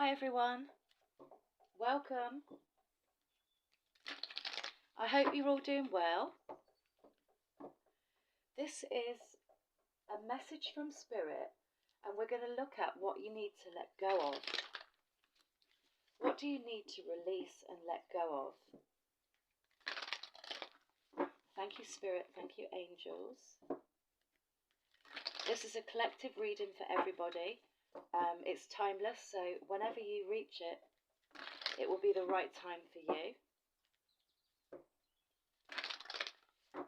Hi everyone, welcome. I hope you're all doing well. This is a message from Spirit, and we're going to look at what you need to let go of. What do you need to release and let go of? Thank you, Spirit. Thank you, angels. This is a collective reading for everybody. It's timeless, so whenever you reach it, it will be the right time for you.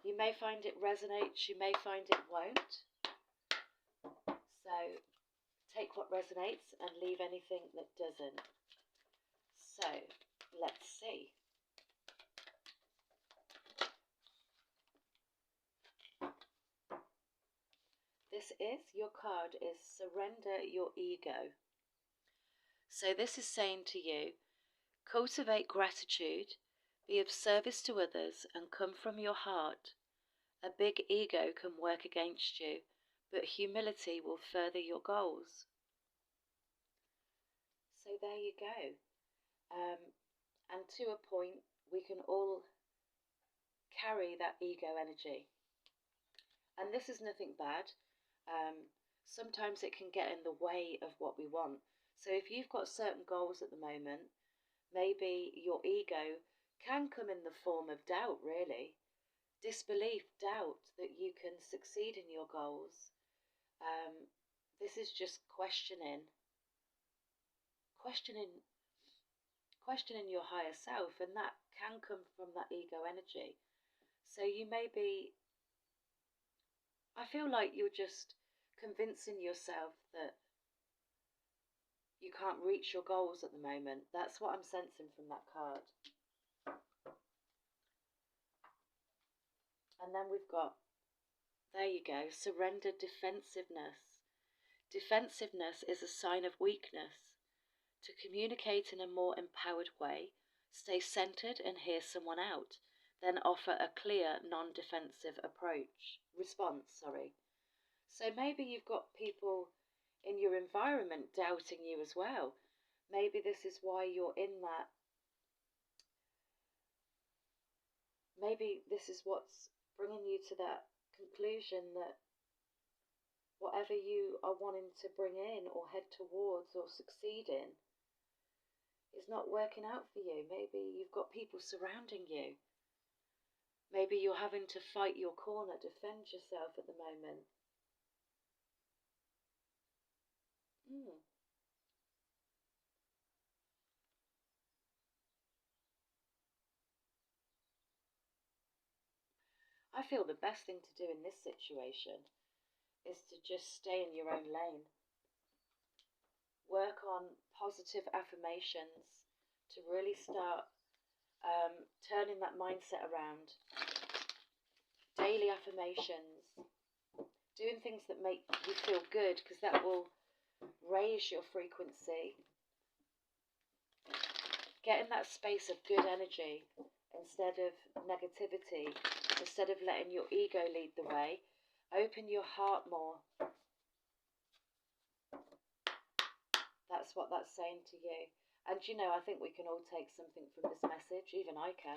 You may find it resonates, you may find it won't. So take what resonates and leave anything that doesn't. So let's see. Your card is Surrender Your Ego. So this is saying to you, cultivate gratitude, be of service to others and come from your heart. A big ego can work against you, but humility will further your goals. So there you go. And to a point, we can all carry that ego energy. And this is nothing bad. Sometimes it can get in the way of what we want. So if you've got certain goals at the moment, maybe your ego can come in the form of doubt, really. Disbelief, doubt that you can succeed in your goals. This is just questioning your higher self, and that can come from that ego energy. So you may be, I feel like you're just convincing yourself that you can't reach your goals at the moment. That's what I'm sensing from that card. And then we've got, there you go, surrender defensiveness. Defensiveness is a sign of weakness. To communicate in a more empowered way, stay centered and hear someone out, then offer a clear, non-defensive response. So maybe you've got people in your environment doubting you as well. Maybe this is why you're in that. Maybe this is what's bringing you to that conclusion that whatever you are wanting to bring in or head towards or succeed in is not working out for you. Maybe you've got people surrounding you. Maybe you're having to fight your corner, defend yourself at the moment. I feel the best thing to do in this situation is to just stay in your own lane. Work on positive affirmations to really start turning that mindset around. Daily affirmations, doing things that make you feel good, because that will raise your frequency. Get in that space of good energy instead of negativity, instead of letting your ego lead the way. Open your heart more. That's what that's saying to you. And you know, I think we can all take something from this message, even I can.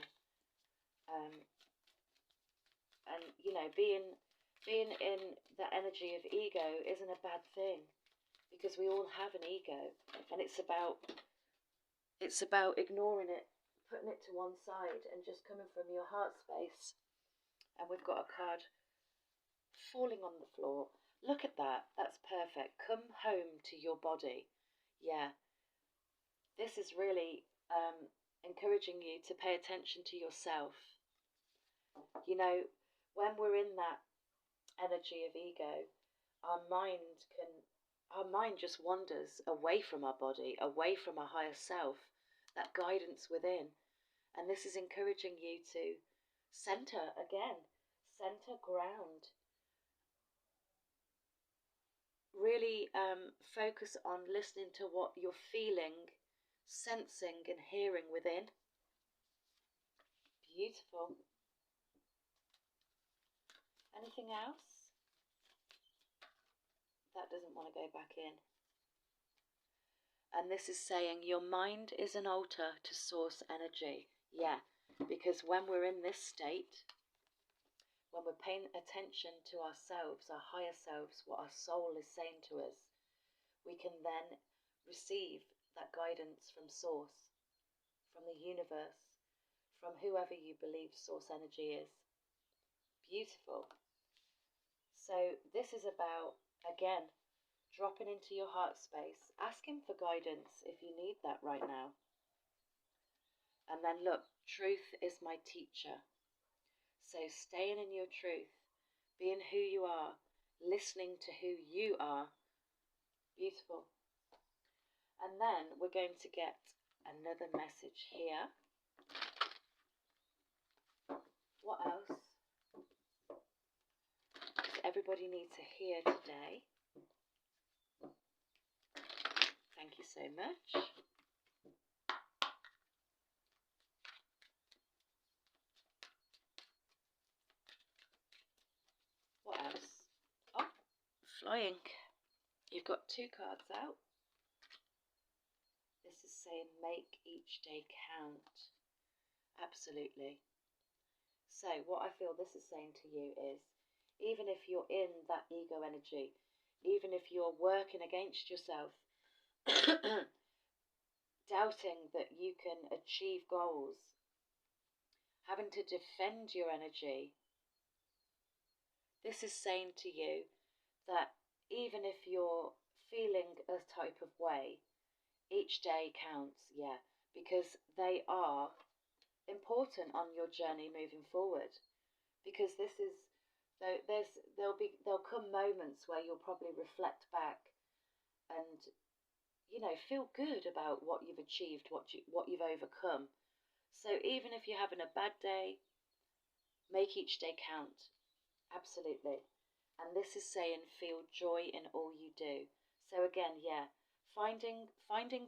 And you know, being in the energy of ego isn't a bad thing, because we all have an ego, and it's about ignoring it, putting it to one side and just coming from your heart space. And we've got a card falling on the floor. Look at that. That's perfect. Come home to your body. Yeah. This is really encouraging you to pay attention to yourself. You know, when we're in that energy of ego, our mind just wanders away from our body, away from our higher self, that guidance within. And this is encouraging you to center again, center, ground. Really focus on listening to what you're feeling, sensing and hearing within. Beautiful. Anything else? That doesn't want to go back in. And this is saying your mind is an altar to source energy. Yeah, because when we're in this state, when we're paying attention to ourselves, our higher selves, what our soul is saying to us, we can then receive that guidance from source, from the universe, from whoever you believe source energy is. Beautiful. So this is about, again, dropping into your heart space, asking for guidance if you need that right now. And then look, truth is my teacher. So staying in your truth, being who you are, listening to who you are. Beautiful. And then we're going to get another message here. What else does everybody need to hear today? Thank you so much. What else? Oh, flying. You've got 2 cards out. This is saying make each day count. Absolutely. So what I feel this is saying to you is, even if you're in that ego energy, even if you're working against yourself, doubting that you can achieve goals, having to defend your energy, this is saying to you that even if you're feeling a type of way, each day counts, yeah, because they are important on your journey moving forward. Because this is, there'll come moments where you'll probably reflect back and, you know, feel good about what you've achieved, what you've overcome. So even if you're having a bad day, make each day count. Absolutely. And this is saying feel joy in all you do. So again, yeah, finding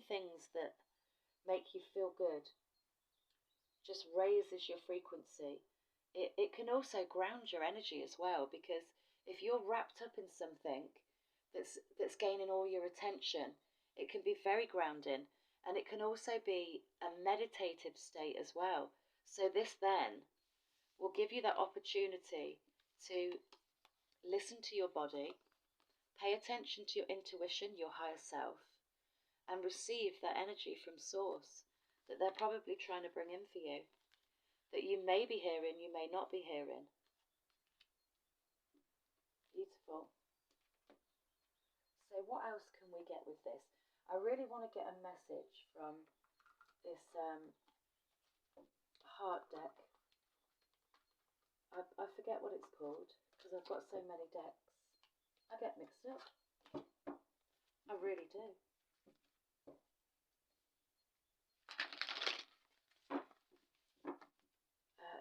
things that make you feel good just raises your frequency. It can also ground your energy as well, because if you're wrapped up in something that's gaining all your attention, it can be very grounding, and it can also be a meditative state as well. So this then will give you that opportunity to listen to your body, pay attention to your intuition, your higher self, and receive that energy from source that they're probably trying to bring in for you, that you may be hearing, you may not be hearing. Beautiful. So what else can we get with this? I really want to get a message from this heart deck. I forget what it's called because I've got so many decks. I get mixed up. I really do.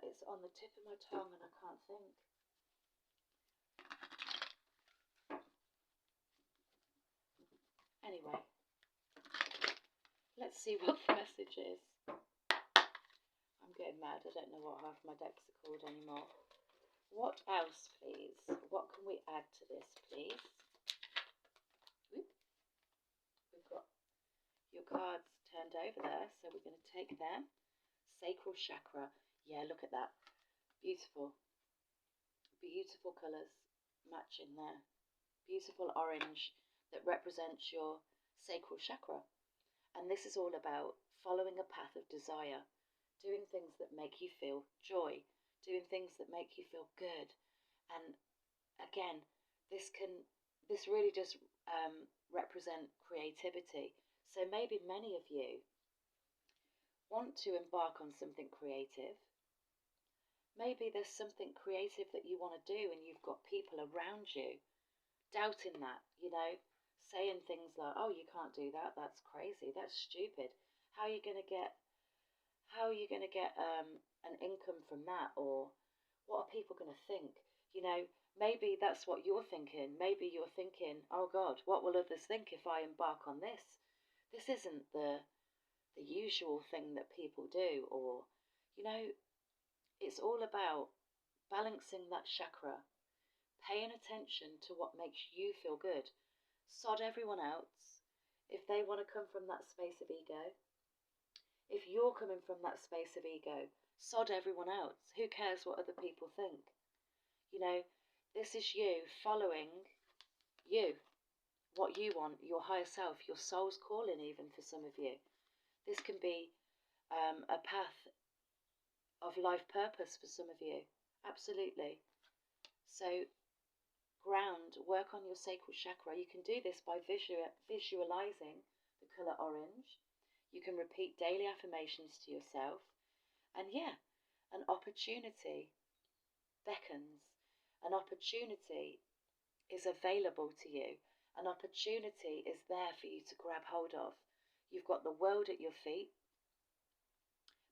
It's on the tip of my tongue and I can't think. Anyway, let's see what the message is. I'm getting mad. I don't know what half my decks are called anymore. What else, please? What can we add to this, please? Oop. We've got your cards turned over there, so we're going to take them. Sacral chakra. Yeah, look at that. Beautiful. Beautiful colours matching there. Beautiful orange that represents your sacral chakra. And this is all about following a path of desire, doing things that make you feel joy, doing things that make you feel good. And again, this really does represent creativity. So maybe many of you want to embark on something creative. Maybe there's something creative that you want to do and you've got people around you doubting that, you know, saying things like, oh, you can't do that, that's crazy, that's stupid. How are you going to get an income from that? Or what are people going to think? You know, maybe that's what you're thinking. Maybe you're thinking, oh God, what will others think if I embark on this? This isn't the usual thing that people do. Or, you know, it's all about balancing that chakra, paying attention to what makes you feel good. Sod everyone else. If they want to come from that space of ego, if you're coming from that space of ego, sod everyone else. Who cares what other people think? You know, this is you following you, what you want, your higher self, your soul's calling, even for some of you. This can be a path of life purpose for some of you. Absolutely. So ground, work on your sacral chakra. You can do this by visualizing the colour orange. You can repeat daily affirmations to yourself. And yeah, an opportunity beckons. An opportunity is available to you. An opportunity is there for you to grab hold of. You've got the world at your feet,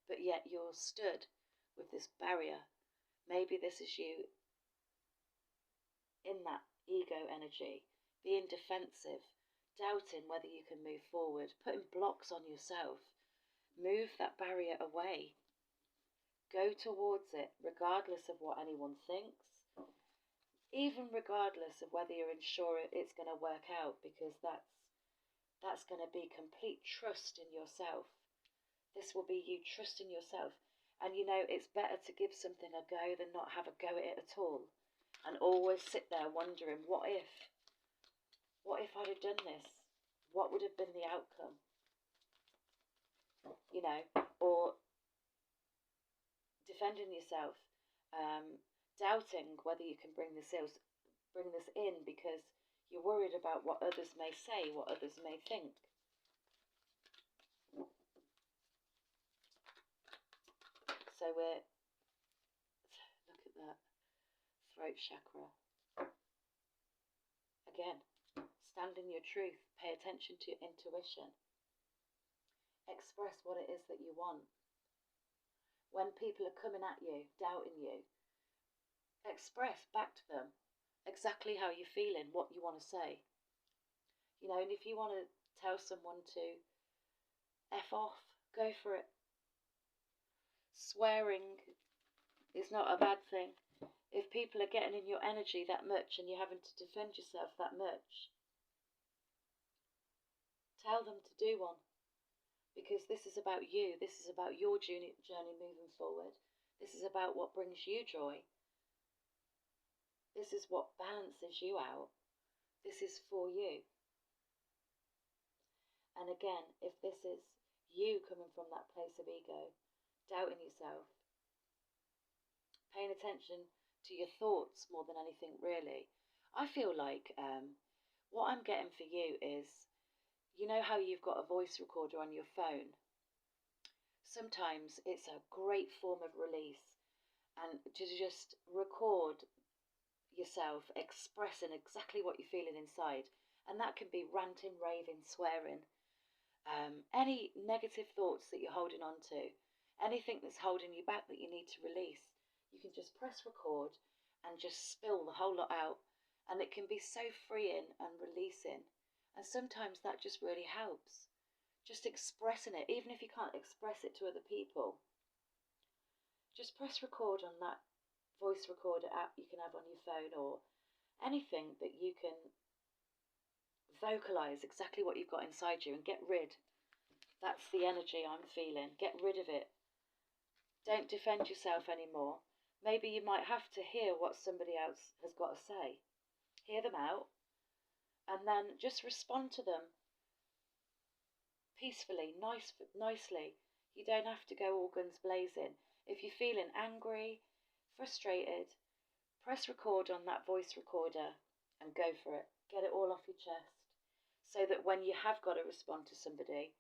but yet you're stood with this barrier. Maybe this is you in that ego energy, being defensive, doubting whether you can move forward, putting blocks on yourself. Move that barrier away. Go towards it, regardless of what anyone thinks, even regardless of whether you're sure it's going to work out, because that's going to be complete trust in yourself. This will be you trusting yourself. And you know, it's better to give something a go than not have a go at it at all. And always sit there wondering, what if I'd have done this? What would have been the outcome? You know, or defending yourself, doubting whether you can bring this in because you're worried about what others may say, what others may think. So look at that throat chakra. Again, stand in your truth, pay attention to your intuition. Express what it is that you want. When people are coming at you, doubting you, express back to them exactly how you're feeling, what you want to say. You know, and if you want to tell someone to F off, go for it. Swearing is not a bad thing. If people are getting in your energy that much and you're having to defend yourself that much, tell them to do one. Because this is about you. This is about your journey moving forward. This is about what brings you joy. This is what balances you out. This is for you. And again, if this is you coming from that place of ego, doubting yourself, paying attention to your thoughts more than anything really, I feel like what I'm getting for you is, you know how you've got a voice recorder on your phone? Sometimes it's a great form of release, and to just record yourself expressing exactly what you're feeling inside. And that can be ranting, raving, swearing, any negative thoughts that you're holding on to, anything that's holding you back that you need to release. You can just press record and just spill the whole lot out, and it can be so freeing and releasing. And sometimes that just really helps. Just expressing it, even if you can't express it to other people. Just press record on that voice recorder app you can have on your phone, or anything that you can vocalize exactly what you've got inside you and get rid. That's the energy I'm feeling. Get rid of it. Don't defend yourself anymore. Maybe you might have to hear what somebody else has got to say. Hear them out, and then just respond to them peacefully, nicely. You don't have to go all guns blazing. If you're feeling angry, frustrated, press record on that voice recorder and go for it. Get it all off your chest, so that when you have got to respond to somebody,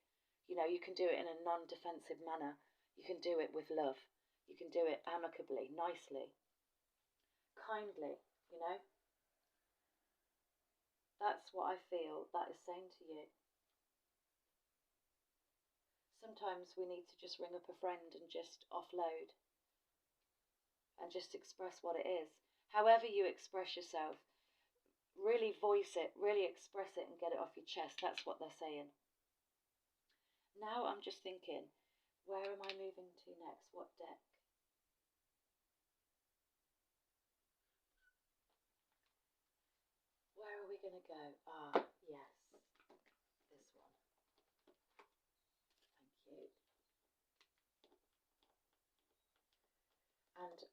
you know, you can do it in a non-defensive manner. You can do it with love. You can do it amicably, nicely, kindly, you know. That's what I feel that is saying to you. Sometimes we need to just ring up a friend and just offload and just express what it is. However you express yourself, really voice it, really express it and get it off your chest. That's what they're saying. Now I'm just thinking, where am I moving to next? What deck? Where are we going to go? Ah, yes, this one.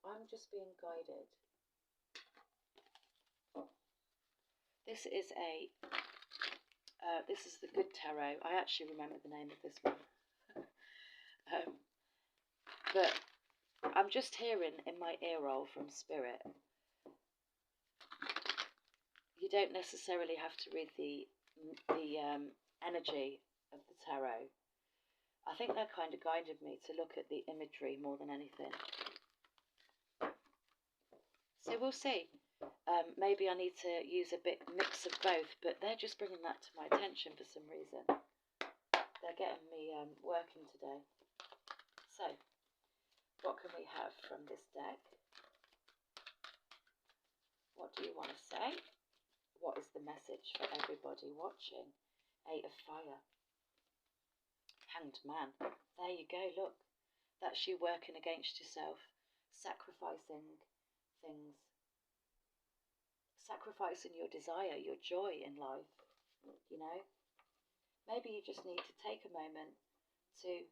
I'm just being guided. This is this is the Good Tarot. I actually remember the name of this one. But I'm just hearing in my ear roll from Spirit, you don't necessarily have to read the energy of the tarot. I think they're kind of guided me to look at the imagery more than anything. So we'll see. Maybe I need to use a mix of both, but they're just bringing that to my attention for some reason. They're getting me working today. So, what can we have from this deck? What do you want to say? What is the message for everybody watching? 8 of Fire. Hanged Man. There you go, look. That's you working against yourself. Sacrificing things. Sacrificing your desire, your joy in life, you know. Maybe you just need to take a moment to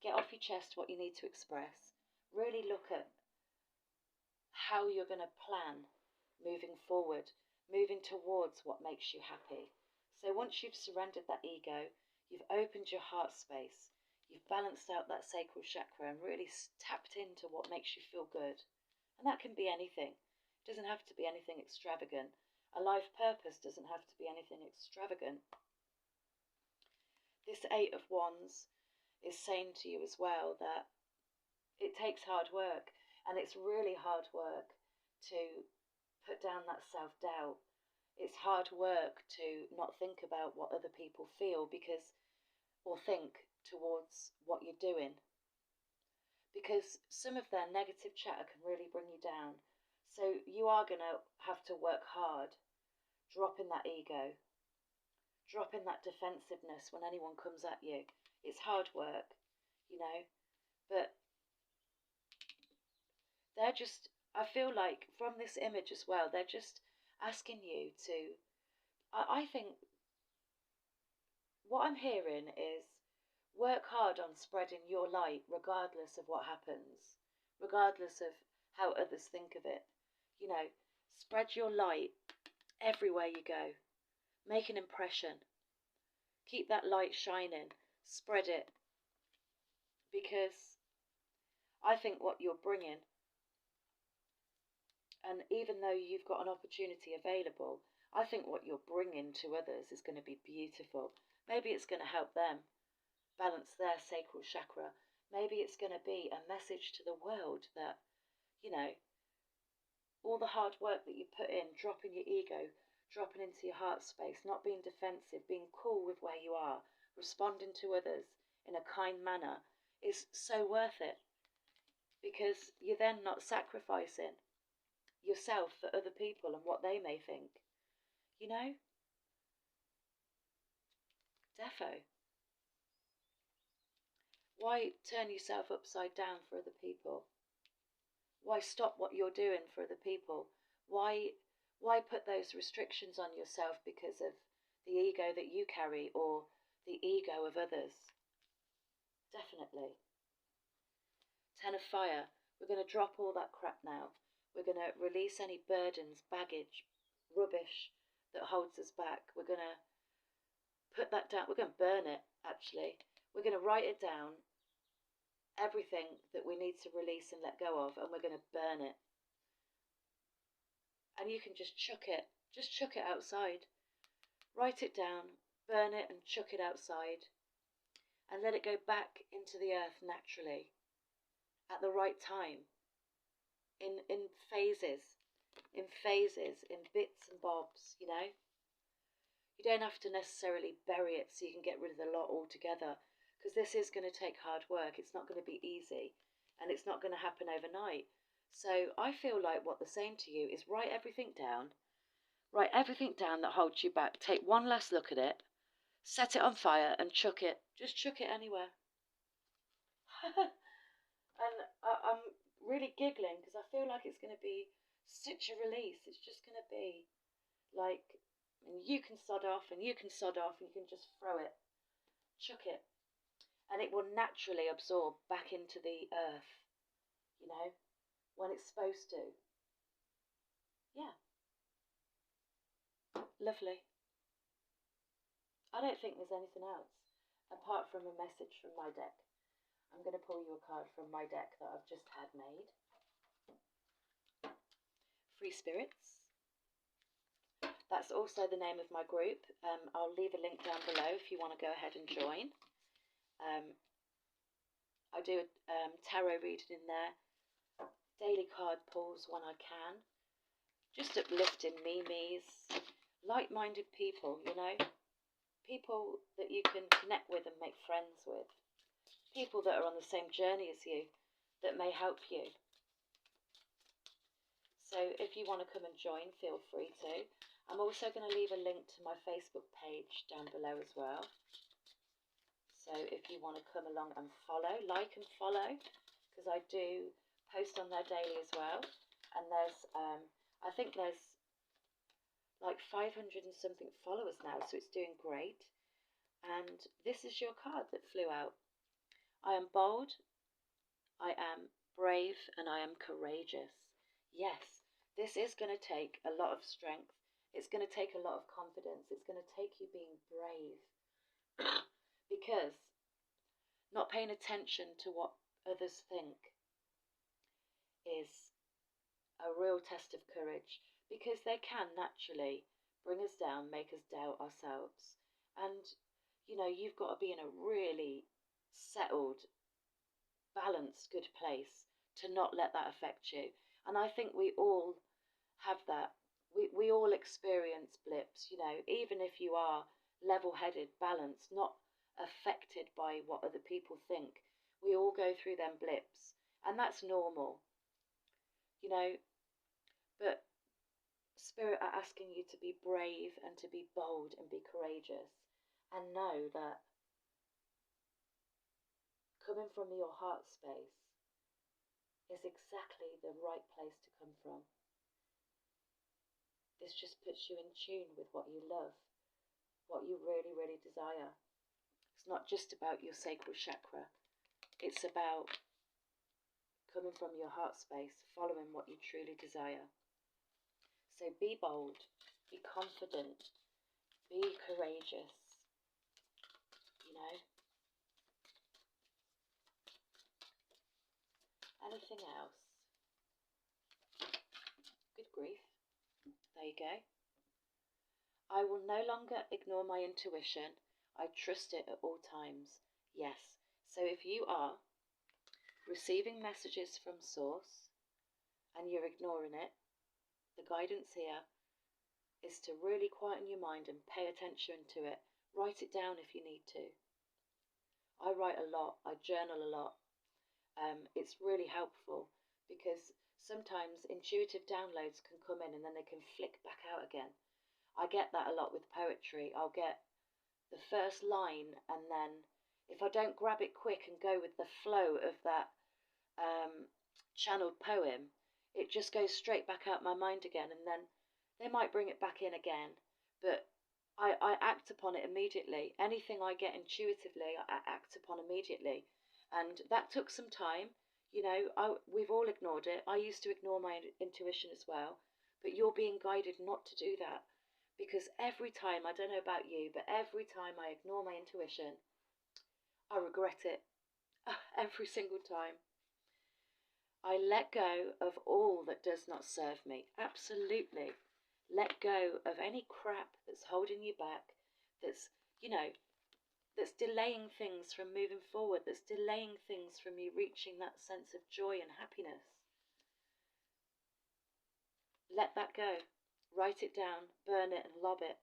get off your chest what you need to express. Really look at how you're going to plan moving forward, moving towards what makes you happy. So once you've surrendered that ego, you've opened your heart space, you've balanced out that sacral chakra and really tapped into what makes you feel good. And that can be anything. It doesn't have to be anything extravagant. A life purpose doesn't have to be anything extravagant. This 8 of Wands is saying to you as well that it takes hard work, and it's really hard work to put down that self-doubt. It's hard work to not think about what other people feel or think towards what you're doing. Because some of their negative chatter can really bring you down. So you are going to have to work hard, dropping that ego, dropping that defensiveness when anyone comes at you. It's hard work, you know, but they're just, I feel like from this image as well, they're just asking you to, I think what I'm hearing is work hard on spreading your light regardless of what happens, regardless of how others think of it. You know, spread your light everywhere you go. Make an impression. Keep that light shining. Spread it. Because I think what you're bringing, and even though you've got an opportunity available, I think what you're bringing to others is going to be beautiful. Maybe it's going to help them balance their sacral chakra. Maybe it's going to be a message to the world that, you know, all the hard work that you put in, dropping your ego, dropping into your heart space, not being defensive, being cool with where you are, responding to others in a kind manner is so worth it, because you're then not sacrificing yourself for other people and what they may think. You know? Defo. Why turn yourself upside down for other people? Why stop what you're doing for other people? Why put those restrictions on yourself because of the ego that you carry or the ego of others? Definitely. 10 of Fire. We're going to drop all that crap now. We're going to release any burdens, baggage, rubbish that holds us back. We're going to put that down. We're going to burn it, actually. We're going to write it down, everything that we need to release and let go of, and we're going to burn it. And you can just chuck it outside. Write it down, burn it and chuck it outside, and let it go back into the earth naturally, at the right time, in phases, in bits and bobs, you know. You don't have to necessarily bury it so you can get rid of the lot altogether, because this is going to take hard work. It's not going to be easy, and it's not going to happen overnight. So I feel like what they're saying to you is write everything down. Write everything down that holds you back. Take one last look at it, set it on fire and chuck it. Just chuck it anywhere. And I'm really giggling because I feel like it's going to be such a release. It's just going to be like, and you can sod off and you can sod off and you can just throw it. Chuck it. And it will naturally absorb back into the earth, you know. when it's supposed to. Yeah, lovely. I don't think there's anything else apart from a message from my deck. I'm going to pull you a card from my deck that I've just had made. Free Spirits. That's also the name of my group. I'll leave a link down below if you want to go ahead and join. I do a tarot reading in there, daily card pulls when I can, just uplifting memes, like-minded people, you know, people that you can connect with and make friends with, people that are on the same journey as you that may help you. So if you want to come and join, feel free to. I'm also going to leave a link to my Facebook page down below as well. So if you want to come along and follow, like and follow, because I do post on there daily as well. And there's, I think there's like 500 and something followers now, so it's doing great. And this is your card that flew out. I am bold, I am brave, and I am courageous. Yes, this is going to take a lot of strength. It's going to take a lot of confidence. It's going to take you being brave. Because not paying attention to what others think is a real test of courage, because they can naturally bring us down, make us doubt ourselves. And, you know, you've got to be in a really settled, balanced, good place to not let that affect you. And I think we all have that. We all experience blips, you know, even if you are level-headed, balanced, not affected by what other people think. We all go through them blips, and that's normal, you know. But Spirit are asking you to be brave and to be bold and be courageous, and know that coming from your heart space is exactly the right place to come from. This just puts you in tune with what you love, what you really, really desire. It's not just about your sacral chakra. It's about coming from your heart space, following what you truly desire. So be bold, be confident, be courageous, you know. Anything else? Good grief. There you go. I will no longer ignore my intuition. I trust it at all times. Yes. So if you are receiving messages from Source and you're ignoring it, the guidance here is to really quieten your mind and pay attention to it. Write it down if you need to. I write a lot. I journal a lot. It's really helpful because sometimes intuitive downloads can come in and then they can flick back out again. I get that a lot with poetry. I'll get the first line, and then if I don't grab it quick and go with the flow of that channeled poem, it just goes straight back out my mind again, and then they might bring it back in again. But I act upon it immediately. Anything I get intuitively, I act upon immediately. And that took some time. You know, we've all ignored it. I used to ignore my intuition as well. But you're being guided not to do that. Because every time, I don't know about you, but every time I ignore my intuition, I regret it. Every single time. I let go of all that does not serve me. Absolutely. Let go of any crap that's holding you back, that's, you know, that's delaying things from moving forward, that's delaying things from you reaching that sense of joy and happiness. Let that go. Write it down, burn it and lob it.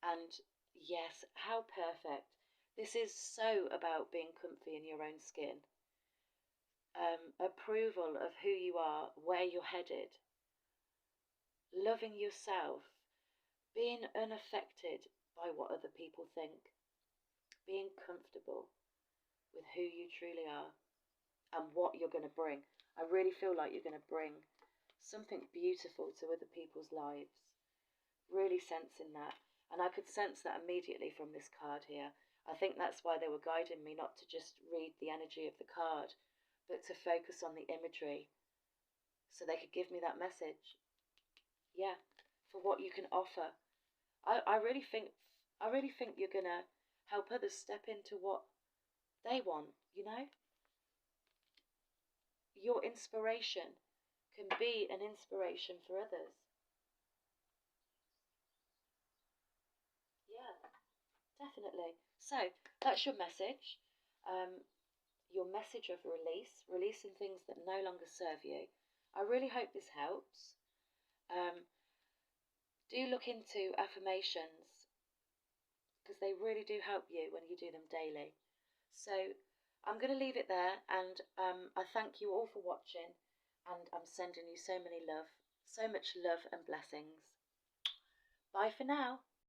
And yes, how perfect. This is so about being comfy in your own skin. Approval of who you are, where you're headed. Loving yourself. Being unaffected by what other people think. Being comfortable with who you truly are and what you're going to bring. I really feel like you're going to bring something beautiful to other people's lives. Really sensing that. And I could sense that immediately from this card here. I think that's why they were guiding me not to just read the energy of the card, but to focus on the imagery so they could give me that message. Yeah, for what you can offer. I really think you're gonna help others step into what they want, you know? Your inspiration can be an inspiration for others. Yeah, definitely. So that's your message. Your message of release, releasing things that no longer serve you. I really hope this helps. Um, do look into affirmations because they really do help you when you do them daily. So I'm going to leave it there, and I thank you all for watching, and I'm sending you so much love and blessings. Bye for now.